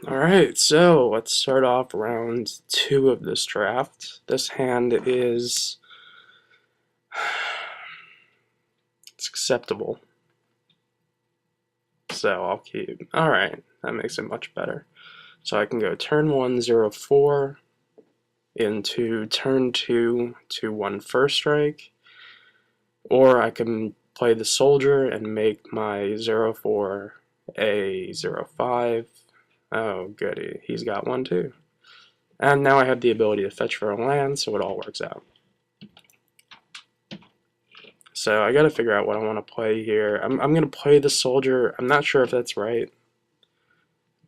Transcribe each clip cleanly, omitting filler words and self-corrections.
Alright, so let's start off round 2 of this draft. This hand is it's acceptable. So I'll keep. Alright, that makes it much better. So I can go turn 1, 0, 4 into turn 2 to 1 first strike, or I can play the soldier and make my 0, 4 a 0, 5. Oh, goody, he's got one too. And now I have the ability to fetch for a land, so it all works out. So I gotta figure out what I want to play here. I'm gonna play the soldier. I'm not sure if that's right,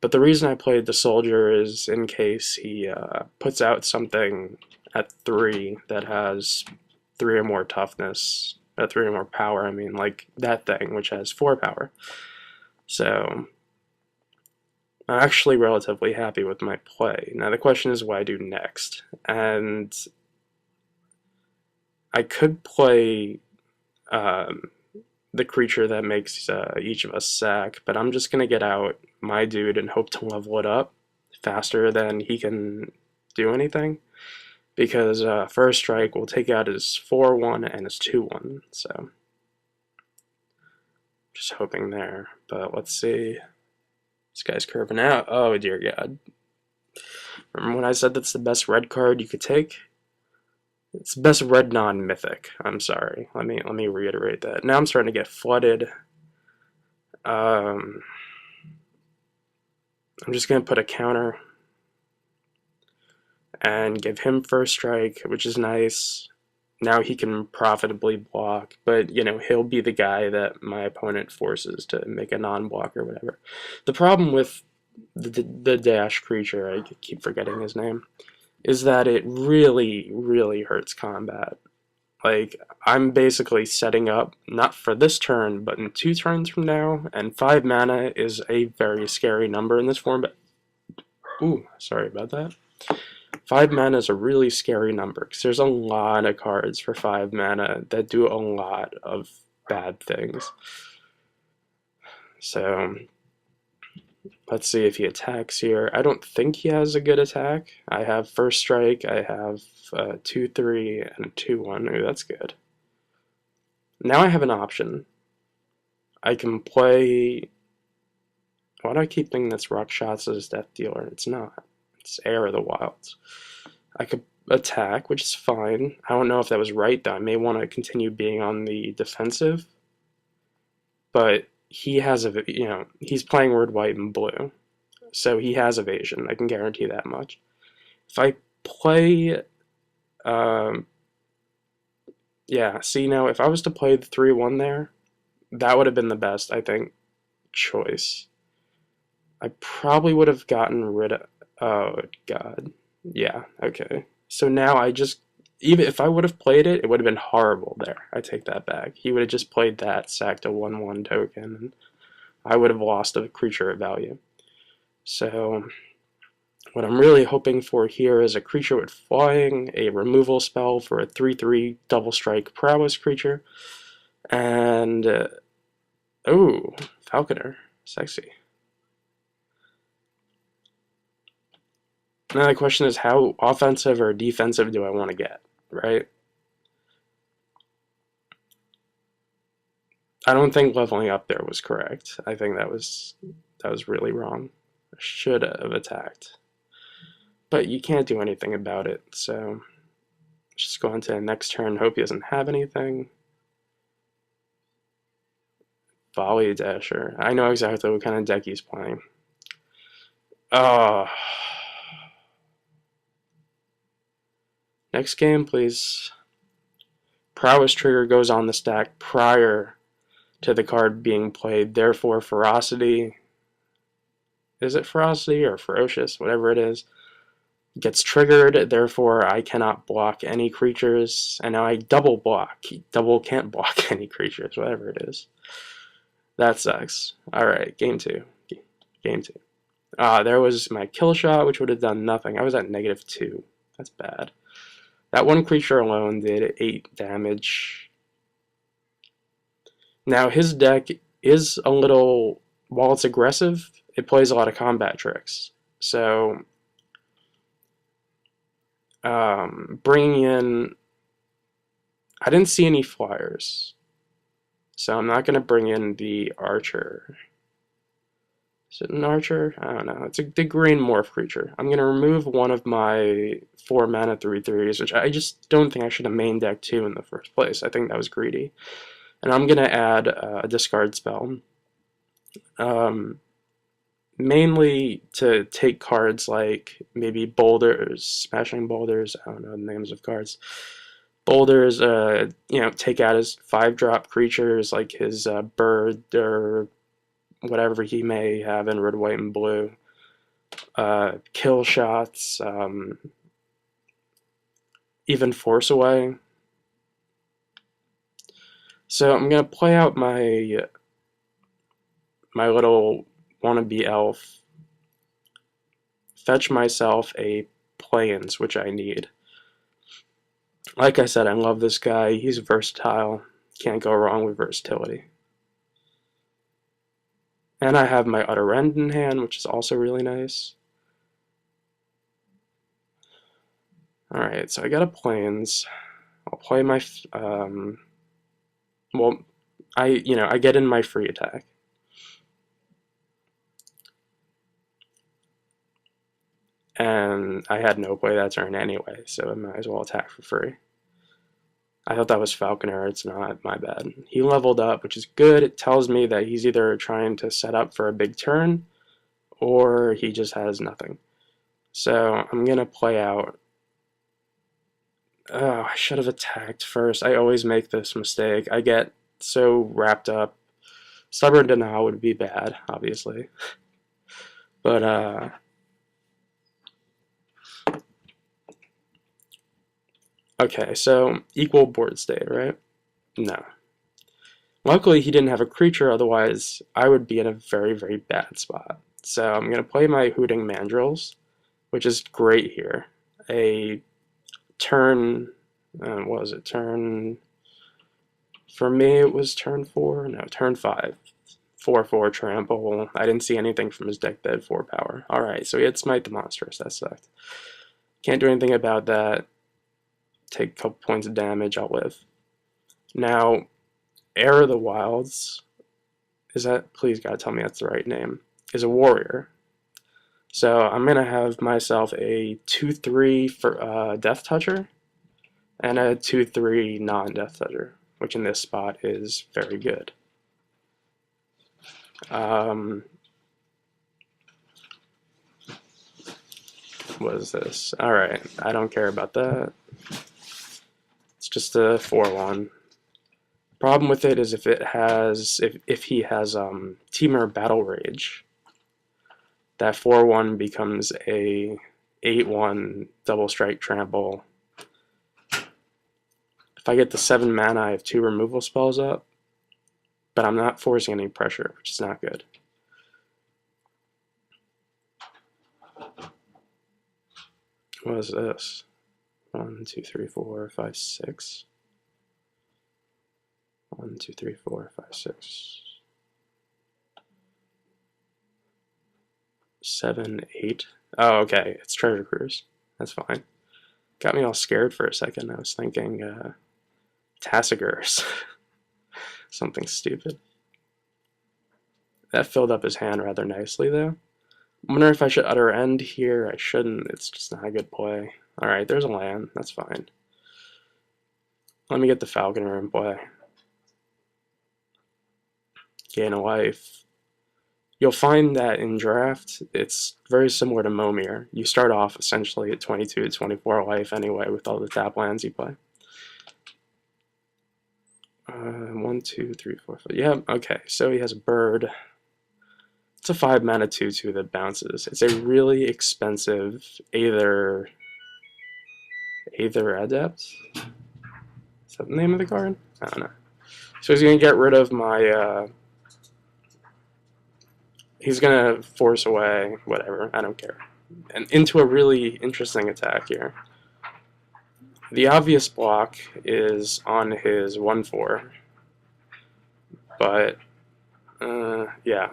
but the reason I played the soldier is in case he puts out something at 3 that has 3 or more toughness, 3 or more power. I mean, like that thing, which has 4 power. So I'm actually relatively happy with my play. Now the question is what I do next, and I could play the creature that makes each of us sack, but I'm just going to get out my dude and hope to level it up faster than he can do anything, because first strike will take out his 4/1 and his 2/1, so just hoping there. But let's see. This guy's curving out. Oh dear God. Remember when I said that's the best red card you could take? It's the best red non-mythic. I'm sorry. Let me reiterate that. Now I'm starting to get flooded. I'm just going to put a counter and give him first strike, which is nice. Now he can profitably block, but you know, he'll be the guy that my opponent forces to make a non-block or whatever. The problem with the dash creature, I keep forgetting his name, is that it really, really hurts combat. Like, I'm basically setting up, not for this turn, but in 2 turns from now, and 5 mana is a very scary number in this format. Ooh, sorry about that. 5 mana is a really scary number, because there's a lot of cards for 5 mana that do a lot of bad things. So, let's see if he attacks here. I don't think he has a good attack. I have first strike, I have 2/3, and a 2/1. Ooh, that's good. Now I have an option. I can play. Why do I keep thinking that's Rock Shots as Death Dealer? It's not. It's Heir of the Wilds. I could attack, which is fine. I don't know if that was right, though. I may want to continue being on the defensive. But he has a, he's playing red, white, and blue. So he has evasion. I can guarantee that much. If I play, yeah, see now, if I was to play the 3/1 there, that would have been the best, I think, choice. I probably would have gotten rid of, oh god, yeah, okay. So now I just, even if I would have played it, it would have been horrible there. I take that back. He would have just played that, sacked a 1/1 token, and I would have lost a creature of value. So what I'm really hoping for here is a creature with flying, a removal spell for a 3/3 double strike prowess creature, and oh, Falconer, sexy. Now the question is, how offensive or defensive do I want to get, right? I don't think leveling up there was correct. I think that was really wrong. I should have attacked. But you can't do anything about it, so just go into the next turn, hope he doesn't have anything. Volley Dasher. I know exactly what kind of deck he's playing. Oh. Next game, please. Prowess trigger goes on the stack prior to the card being played, therefore Ferocity, is it Ferocity or Ferocious, whatever it is, gets triggered, therefore I cannot block any creatures, and now I double block. Double can't block any creatures, whatever it is. That sucks. Alright, game 2. Game 2. There was my kill shot, which would have done nothing. I was at -2. That's bad. That one creature alone did 8 damage. Now his deck is a little, while it's aggressive, it plays a lot of combat tricks. So bringing in, I didn't see any flyers, so I'm not going to bring in the archer. Is it an archer? I don't know. It's the green morph creature. I'm going to remove one of my 4 mana 3/3s, which I just don't think I should have main decked 2 in the first place. I think that was greedy. And I'm going to add a discard spell. Mainly to take cards like maybe boulders, smashing boulders, I don't know the names of cards. Boulders, take out his 5-drop creatures like his bird or whatever he may have in red, white, and blue. Kill shots, even force away. So I'm gonna play out my little wannabe elf, fetch myself a plains, which I need. Like I said, I love this guy. He's versatile. Can't go wrong with versatility. And I have my Utter End in hand, which is also really nice. Alright, so I got a plains. I'll play my I get in my free attack. And I had no play that turn anyway, so I might as well attack for free. I thought that was Falconer, it's not, my bad. He leveled up, which is good. It tells me that he's either trying to set up for a big turn, or he just has nothing. So I'm going to play out. Oh, I should have attacked first. I always make this mistake. I get so wrapped up. Stubborn Denial would be bad, obviously. But, okay, so equal board state, right? No. Luckily, he didn't have a creature, otherwise I would be in a very, very bad spot. So I'm going to play my Hooting Mandrills, which is great here. A turn, what was it, for me it was turn 4? No, turn 5. 4/4 trample. I didn't see anything from his deck that had 4 power. Alright, so he had Smite the Monstrous, that sucked. Can't do anything about that. Take a couple points of damage, I'll live. Now, Heir of the Wilds, is that, please God tell me that's the right name, is a warrior. So I'm going to have myself a 2/3 for Death Toucher, and a 2/3 non-Death Toucher, which in this spot is very good. What is this? Alright, I don't care about that. It's just a 4/1. Problem with it is if he has Temur Battle Rage, that 4/1 becomes a 8/1 double strike trample. If I get the 7 mana, I have 2 removal spells up, but I'm not forcing any pressure, which is not good. What is this? 1, 2, 3, 4, 5, 6. 1, 2, 3, 4, 5, 6. 7, 8. Oh, okay. It's Treasure Cruise. That's fine. Got me all scared for a second. I was thinking Tassigurs. Something stupid. That filled up his hand rather nicely, though. I wonder if I should Utter End here. I shouldn't. It's just not a good play. Alright, there's a land. That's fine. Let me get the Falconer in play. Gain a life. You'll find that in draft, it's very similar to Momir. You start off essentially at 22 to 24 life anyway with all the tap lands you play. 1, 2, 3, 4, 5. Yeah, okay. So he has a bird. It's a 5 mana 2/2 that bounces. It's a really expensive Aether Adept. Is that the name of the card? I don't know. So he's gonna get rid of my. He's gonna force away whatever. I don't care. And into a really interesting attack here. The obvious block is on his 1/4, but yeah,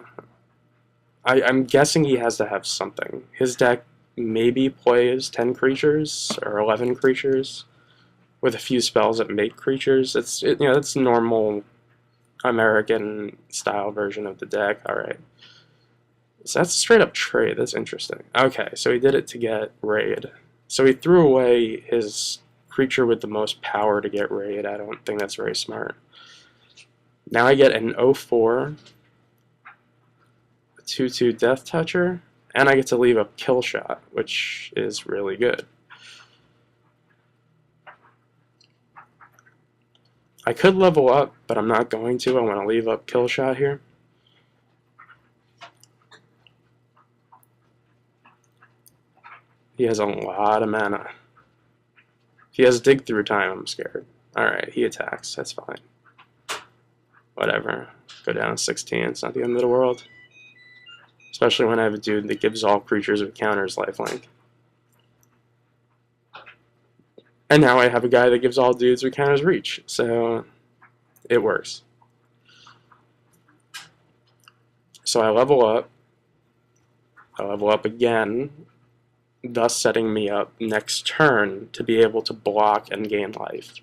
I'm guessing he has to have something. His deck maybe plays 10 creatures or 11 creatures with a few spells that make creatures. That's normal American style version of the deck. All right. So that's a straight up trade. That's interesting. Okay, so he did it to get raid. So he threw away his creature with the most power to get raid. I don't think that's very smart. Now I get an 0/4, a 2/2 Death Toucher, and I get to leave a kill shot, which is really good. I could level up, but I'm not going to. I want to leave up kill shot here. He has a lot of mana. If he has dig through time, I'm scared. Alright, he attacks. That's fine. Whatever. Go down 16. It's not the end of the world. Especially when I have a dude that gives all creatures with counters lifelink. And now I have a guy that gives all dudes with counters reach. So it works. So I level up. I level up again, thus setting me up next turn to be able to block and gain life,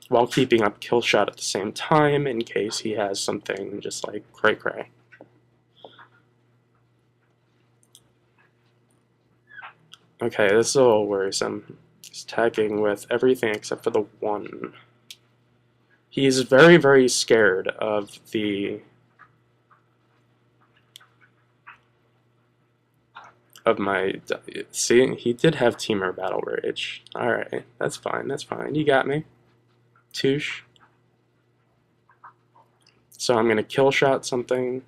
while keeping up kill shot at the same time in case he has something just like cray cray. Okay, this is a little worrisome. He's attacking with everything except for the 1. He's very, very scared of my... See, he did have Teamer Battle Rage. Alright, that's fine, that's fine. You got me. Touche. So I'm going to kill shot something.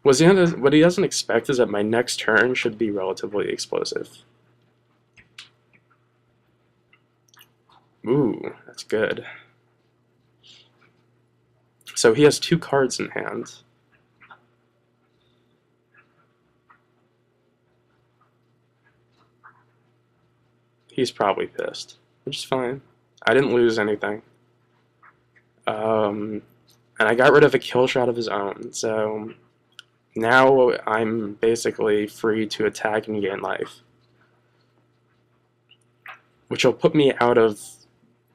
What he doesn't expect is that my next turn should be relatively explosive. Ooh, that's good. So he has 2 cards in hand. He's probably pissed, which is fine. I didn't lose anything. And I got rid of a kill shot of his own, so now I'm basically free to attack and gain life. Which will put me out of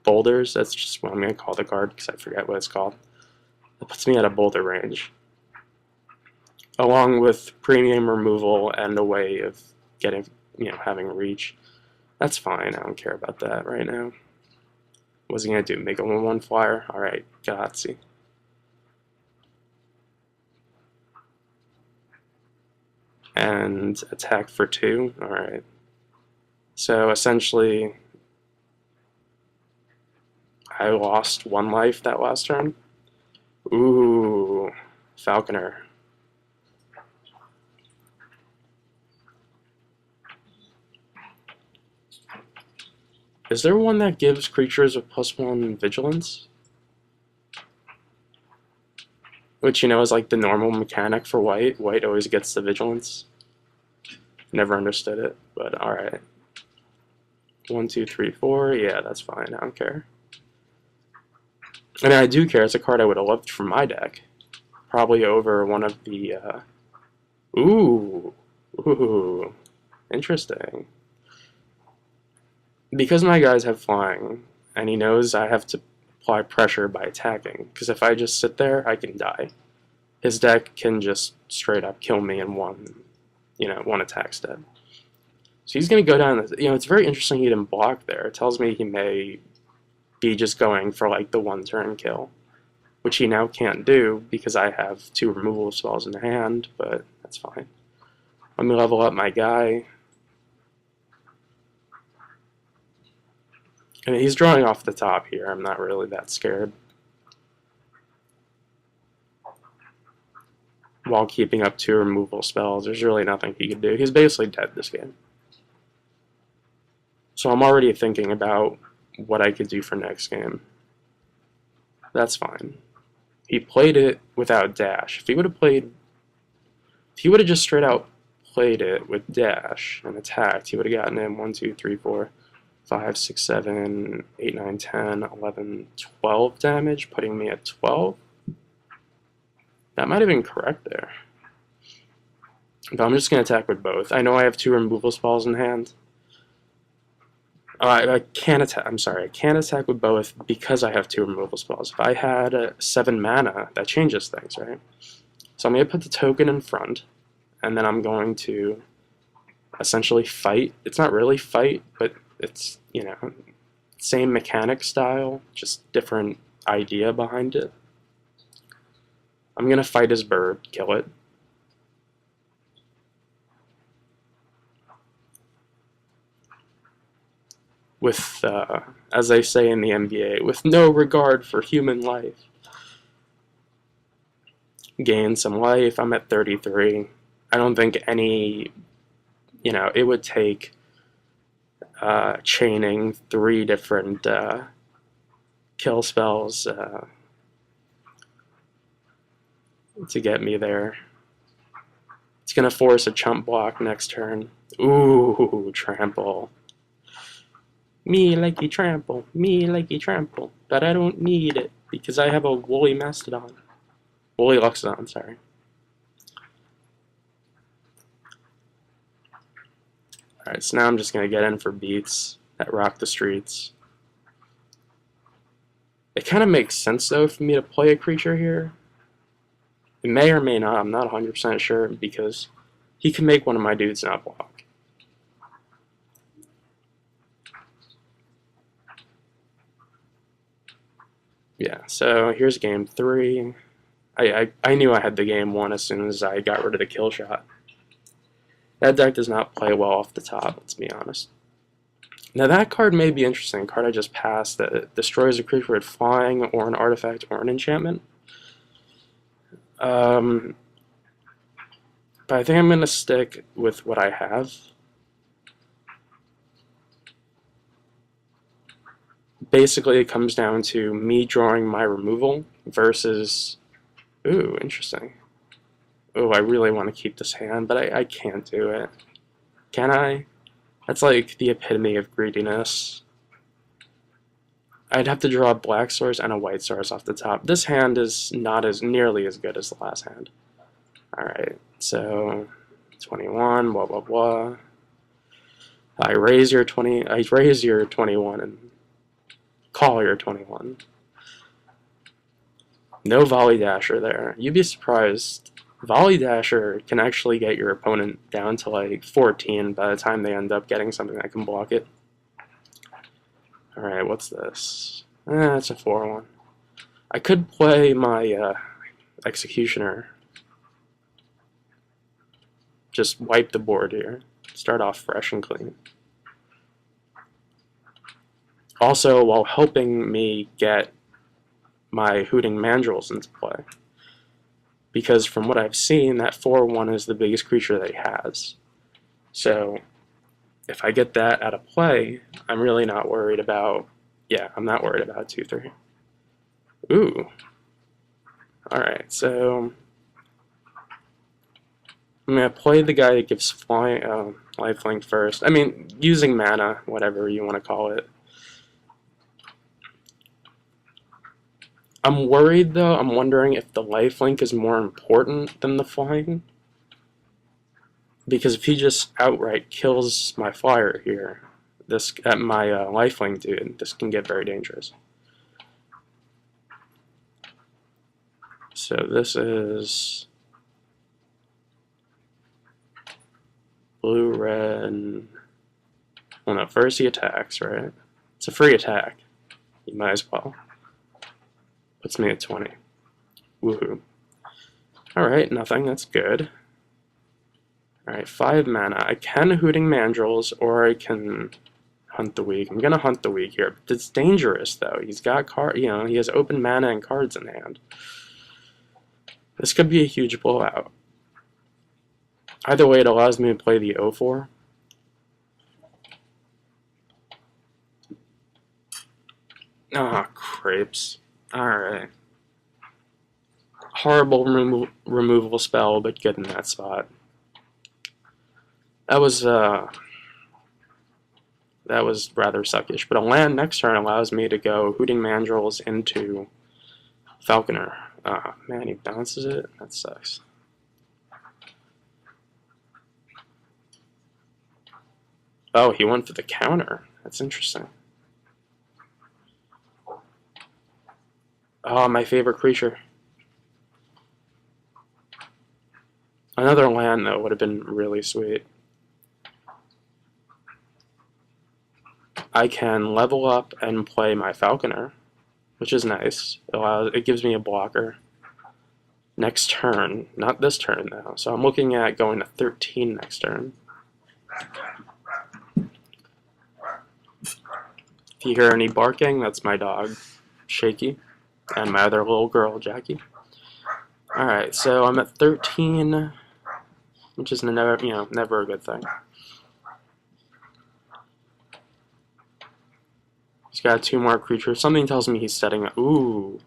boulders. That's just what I'm going to call the card because I forget what it's called. It puts me out of boulder range. Along with premium removal and a way of getting, having reach. That's fine, I don't care about that right now. What's he gonna do? Make a 1/1 flyer? Alright, Gatsy. And attack for 2? Alright. So essentially, I lost 1 life that last turn. Ooh, Falconer. Is there one that gives creatures with +1 vigilance? Which, is like the normal mechanic for white. White always gets the vigilance. Never understood it, but alright. 1, 2, 3, 4. Yeah, that's fine. I don't care. I mean, I do care. It's a card I would have loved from my deck. Probably over one of the... Ooh. Interesting. Because my guys have flying, and he knows I have to apply pressure by attacking, because if I just sit there, I can die. His deck can just straight up kill me in one attack step. So he's going to go down, it's very interesting he didn't block there. It tells me he may be just going for like the 1-turn kill, which he now can't do because I have 2 removal spells in hand, but that's fine. Let me level up my guy. And he's drawing off the top here. I'm not really that scared. While keeping up 2 removal spells, there's really nothing he can do. He's basically dead this game. So I'm already thinking about what I could do for next game. That's fine. He played it without dash. If he would have just straight out played it with dash and attacked, he would have gotten in 1, 2, 3, 4, 5, 6, 7, 8, 9, 10, 11, 12 damage, putting me at 12. That might have been correct there. But I'm just going to attack with both. I know I have 2 removal spells in hand. I can't attack. I'm sorry, I can't attack with both because I have 2 removal spells. If I had 7 mana, that changes things, right? So I'm going to put the token in front, and then I'm going to essentially fight. It's not really fight, but it's, you know, same mechanic style, just different idea behind it. I'm going to fight his bird, kill it. With, as they say in the NBA, with no regard for human life. Gain some life. I'm at 33. I don't think any, you know, it would take chaining 3 different kill spells to get me there. It's going to force a chump block next turn. Ooh, trample. Me likey trample, me likey trample, but I don't need it because I have a woolly mastodon. Woolly loxodon, sorry. Alright, so now I'm just going to get in for beats that rock the streets. It kind of makes sense though for me to play a creature here. It may or may not, I'm not 100% sure, because he can make one of my dudes not block. Yeah, so here's game 3. I knew I had the game 1 as soon as I got rid of the kill shot. That deck does not play well off the top, let's be honest. Now that card may be interesting, a card I just passed that destroys a creature with flying or an artifact or an enchantment. But I think I'm going to stick with what I have. Basically, it comes down to me drawing my removal versus... Ooh, interesting. Oh, I really want to keep this hand, but I can't do it. Can I? That's like the epitome of greediness. I'd have to draw a black source and a white source off the top. This hand is not as nearly as good as the last hand. Alright, so 21, blah blah blah. I raise your 21 and call your 21. No Volley Dasher there. You'd be surprised. Volley Dasher can actually get your opponent down to like 14 by the time they end up getting something that can block it. Alright, what's this? It's a 4-1. I could play my Executioner. Just wipe the board here. Start off fresh and clean. Also, while helping me get my Hooting Mandrills into play. Because from what I've seen, that 4-1 is the biggest creature that he has. So, if I get that out of play, I'm really not worried about... Yeah, I'm not worried about 2-3. Ooh. Alright, so... I'm going to play the guy that gives lifelink first. I mean, using mana, whatever you want to call it. I'm worried though, I'm wondering if the lifelink is more important than the flying. Because if he just outright kills my flyer here, my lifelink dude, this can get very dangerous. So this is blue, red. Well, no, first he attacks, right? It's a free attack. You might as well. Puts me at 20. Woohoo. Alright, nothing. That's good. Alright, 5 mana. I can Hooting Mandrills, or I can Hunt the Weak. I'm gonna Hunt the Weak here. But it's dangerous, though. He's got he has open mana and cards in hand. This could be a huge blowout. Either way, it allows me to play the 0-4. Ah, crapes. Alright. Horrible removal spell, but good in that spot. That was rather suckish, but a land next turn allows me to go Hooting Mandrills into Falconer. Ah, man, he bounces it. That sucks. Oh, he went for the counter. That's interesting. Oh, my favorite creature. Another land, though, would have been really sweet. I can level up and play my Falconer, which is nice. It gives me a blocker. Next turn. Not this turn, though. So I'm looking at going to 13 next turn. If you hear any barking, that's my dog, Shaky, and my other little girl, Jackie. Alright, so I'm at 13, which is never a good thing. He's got 2 more creatures. Something tells me he's setting up. Ooh.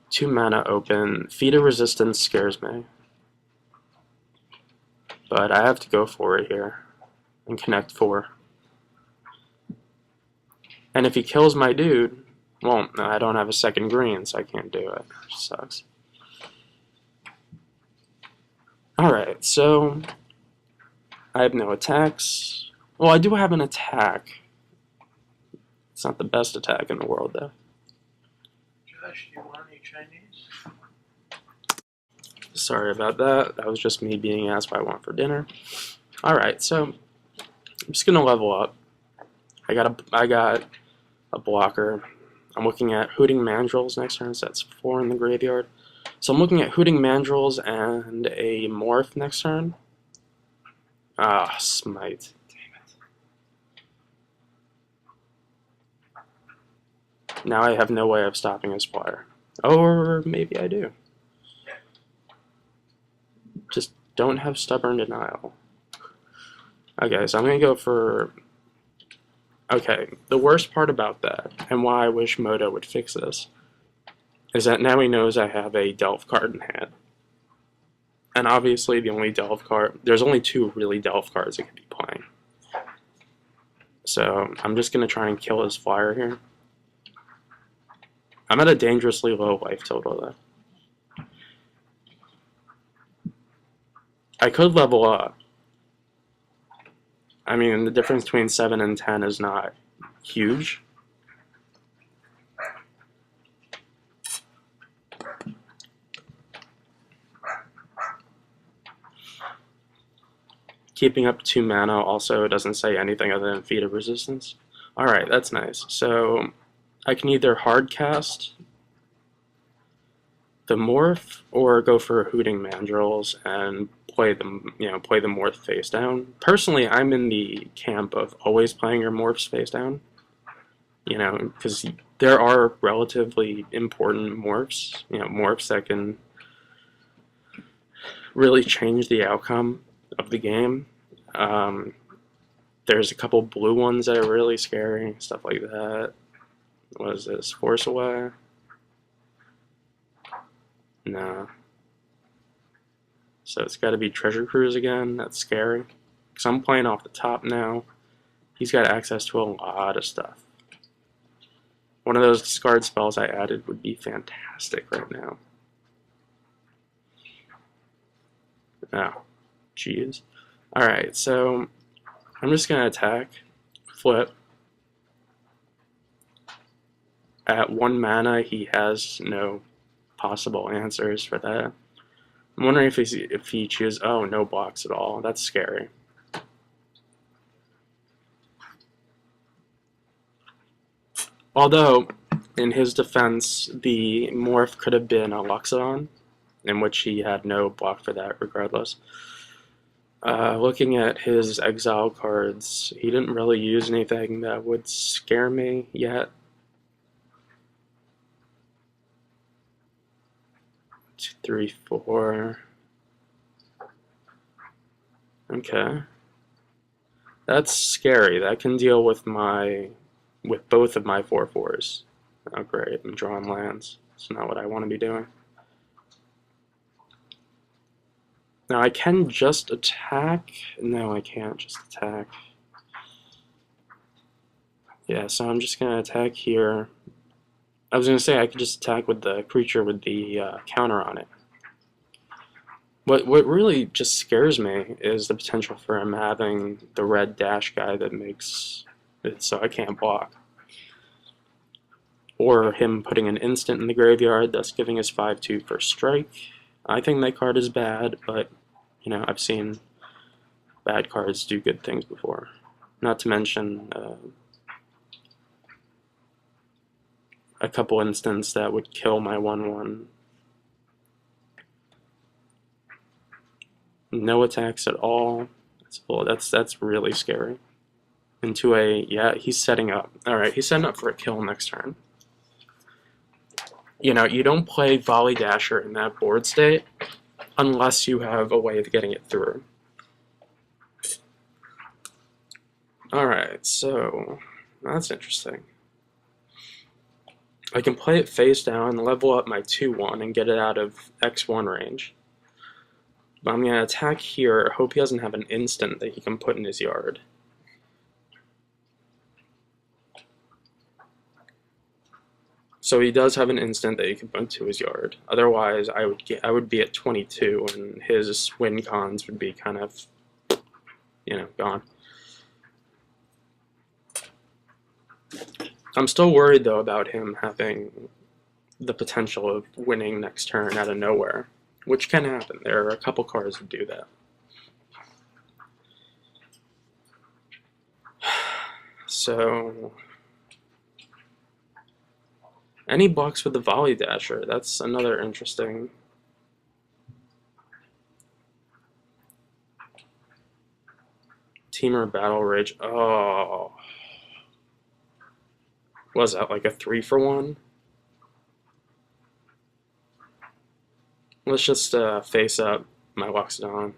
2 mana open. Feat of Resistance scares me. But I have to go for it here and connect 4. And if he kills my dude, well, no, I don't have a second green, so I can't do it. Which sucks. Alright, so I have no attacks. Well, I do have an attack. It's not the best attack in the world, though. Josh, do you want any Chinese? Sorry about that. That was just me being asked what I want for dinner. Alright, so I'm just going to level up. I got a blocker. I'm looking at Hooting Mandrills next turn, so that's 4 in the graveyard. So I'm looking at Hooting Mandrills and a Morph next turn. Ah, Smite. Damn it. Now I have no way of stopping his player. Or maybe I do. Just don't have Stubborn Denial. Okay, so I'm going to go for... Okay, the worst part about that, and why I wish Moto would fix this, is that now he knows I have a Delve card in hand. And obviously the only Delve card... There's only 2 really Delve cards I could be playing. So I'm just going to try and kill his flyer here. I'm at a dangerously low life total, though. I could level up. I mean, the difference between 7 and 10 is not huge. Keeping up 2 mana also doesn't say anything other than Feat of Resistance. Alright, that's nice. So I can either hard cast the Morph or go for Hooting Mandrills and play them, play the Morph face down. Personally, I'm in the camp of always playing your Morphs face down. Because there are relatively important Morphs, Morphs that can really change the outcome of the game. There's a couple blue ones that are really scary, stuff like that. What is this? Force Away? No. So it's got to be Treasure Cruise again. That's scary. Because I'm playing off the top now. He's got access to a lot of stuff. One of those discard spells I added would be fantastic right now. Oh, jeez. Alright, so I'm just going to attack, flip. At 1 mana, he has no possible answers for that. I'm wondering if he chooses... Oh, no blocks at all. That's scary. Although, in his defense, the Morph could have been a Luxodon, in which he had no block for that regardless. Looking at his exile cards, he didn't really use anything that would scare me yet. 2, 3, 4. Okay. That's scary. That can deal with both of my 4/4s. Oh great, I'm drawing lands. It's not what I want to be doing. Now I can just attack. No, I can't just attack. Yeah, so I'm just going to attack here. I was gonna say I could just attack with the creature with the counter on it. What really just scares me is the potential for him having the red dash guy that makes it so I can't block. Or him putting an instant in the graveyard, thus giving us 5/2 first strike. I think that card is bad, but you know, I've seen bad cards do good things before. Not to mention a couple instants that would kill my 1/1. No attacks at all. That's really scary. Into a, yeah, he's setting up. Alright, he's setting up for a kill next turn. You know, you don't play Volley Dasher in that board state unless you have a way of getting it through. Alright, so that's interesting. I can play it face down, level up my 2/1, and get it out of X1 range. But I'm going to attack here, hope he doesn't have an instant that he can put in his yard. So he does have an instant that he can put to his yard. Otherwise, I would be at 22, and his win cons would be kind of, you know, gone. I'm still worried though about him having the potential of winning next turn out of nowhere, which can happen. There are a couple cards that do that. So, any blocks with the Volley Dasher, that's another interesting. Teamer Battle Rage, oh. Was that like a 3-for-1? Let's just face up my Loxodon.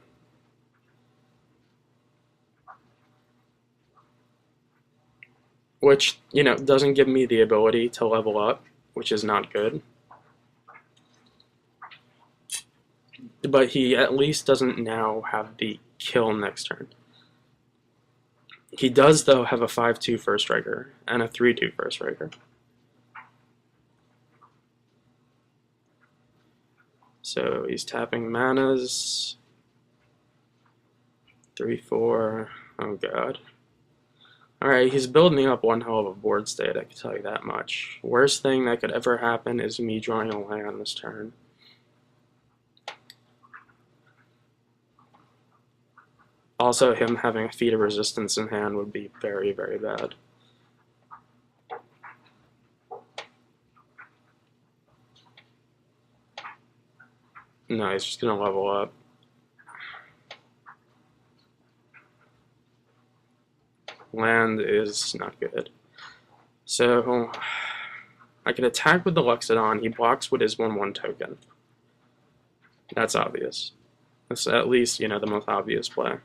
Which, you know, doesn't give me the ability to level up, which is not good. But he at least doesn't now have the kill next turn. He does, though, have a 5/2 first striker and a 3/2 first striker. So he's tapping manas. 3/4. Oh god. Alright, he's building up one hell of a board state, I can tell you that much. Worst thing that could ever happen is me drawing a land this turn. Also, him having a Feat of Resistance in hand would be very, very bad. No, he's just going to level up. Land is not good. So, I can attack with the Loxodon. He blocks with his 1/1 token. That's obvious. That's at least, you know, the most obvious play.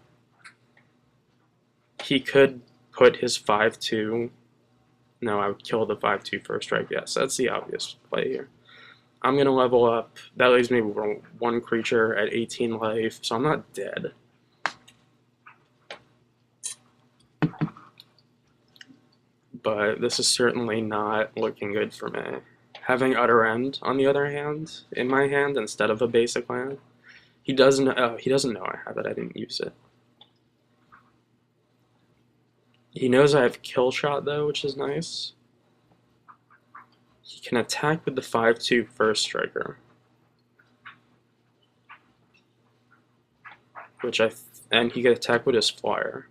He could put his 5/2. No, I would kill the 5/2 first strike. Yes, that's the obvious play here. I'm going to level up. That leaves me with one creature at 18 life, so I'm not dead. But this is certainly not looking good for me. Having Utter End, on the other hand, in my hand instead of a basic land, he doesn't know I have it. I didn't use it. He knows I have Kill Shot though, which is nice. He can attack with the 5/2 first striker, and he can attack with his flyer.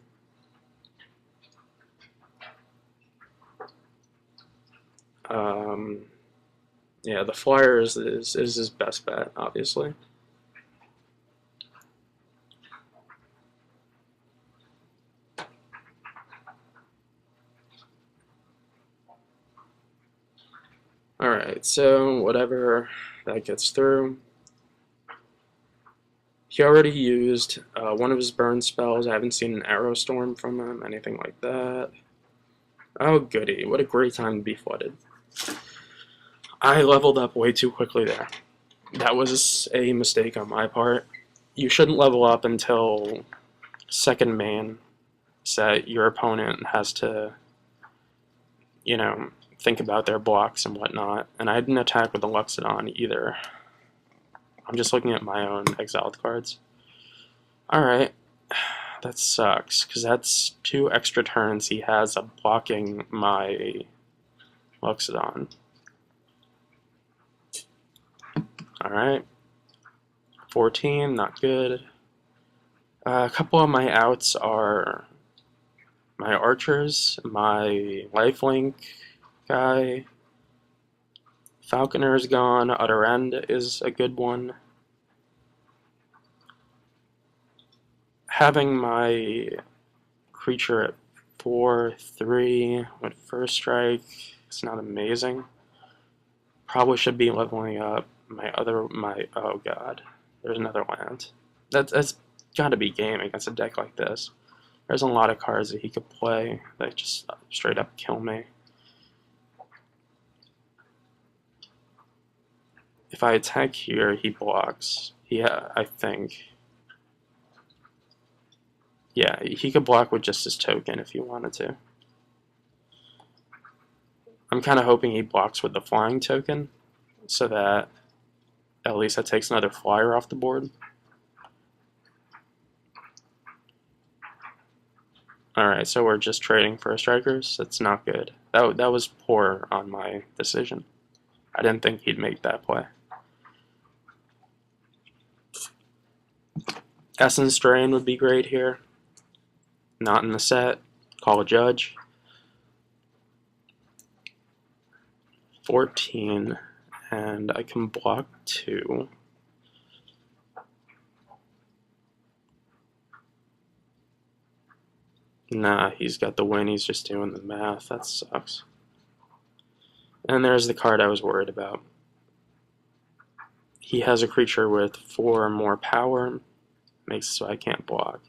Yeah, the flyer is his best bet, obviously. Alright, so whatever that gets through. He already used one of his burn spells. I haven't seen an Arrow Storm from him, anything like that. Oh goody, what a great time to be flooded. I leveled up way too quickly there. That was a mistake on my part. You shouldn't level up until second main set. Your opponent has to, you know, think about their blocks and whatnot. And I didn't attack with the Luxodon either. I'm just looking at my own exiled cards. Alright, that sucks, because that's 2 extra turns he has of blocking my Luxodon. Alright, 14, not good. A couple of my outs are my archers, my lifelink guy. Falconer's gone, Utter End is a good one. Having my creature at 4/3 with first strike is not amazing. Probably should be leveling up my oh god, there's another land. That's gotta be game against a deck like this. There's a lot of cards that he could play that just straight up kill me. If I attack here, he blocks. Yeah, I think. Yeah, he could block with just his token if he wanted to. I'm kind of hoping he blocks with the flying token, so that at least that takes another flyer off the board. Alright, so we're just trading for strikers. That's not good. That was poor on my decision. I didn't think he'd make that play. Essence Drain would be great here. Not in the set. Call a judge. 14, and I can block 2. Nah, he's got the win, he's just doing the math. That sucks. And there's the card I was worried about. He has a creature with 4 or more power, makes it so I can't block.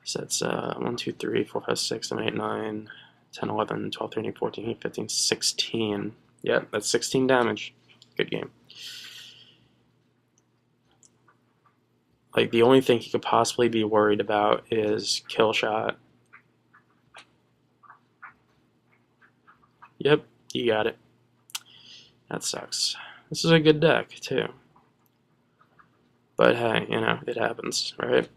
So it's 1, 2, 3, 4, 5, 6, 7, 8, 9, 10, 11, 12, 13, 14, 15, 16. Yep, that's 16 damage. Good game. Like, the only thing he could possibly be worried about is kill shot. Yep, you got it. That sucks. This is a good deck, too. But hey, you know, it happens, right?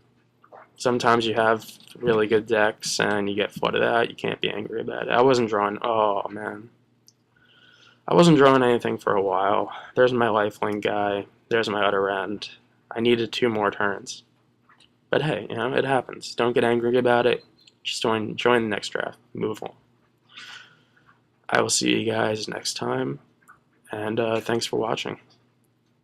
Sometimes you have really good decks and you get flooded out. You can't be angry about it. I wasn't drawing... Oh, man. I wasn't drawing anything for a while. There's my lifelink guy. There's my Utter End. I needed 2 more turns. But hey, you know, it happens. Don't get angry about it. Just join the next draft. Move on. I will see you guys next time. And thanks for watching.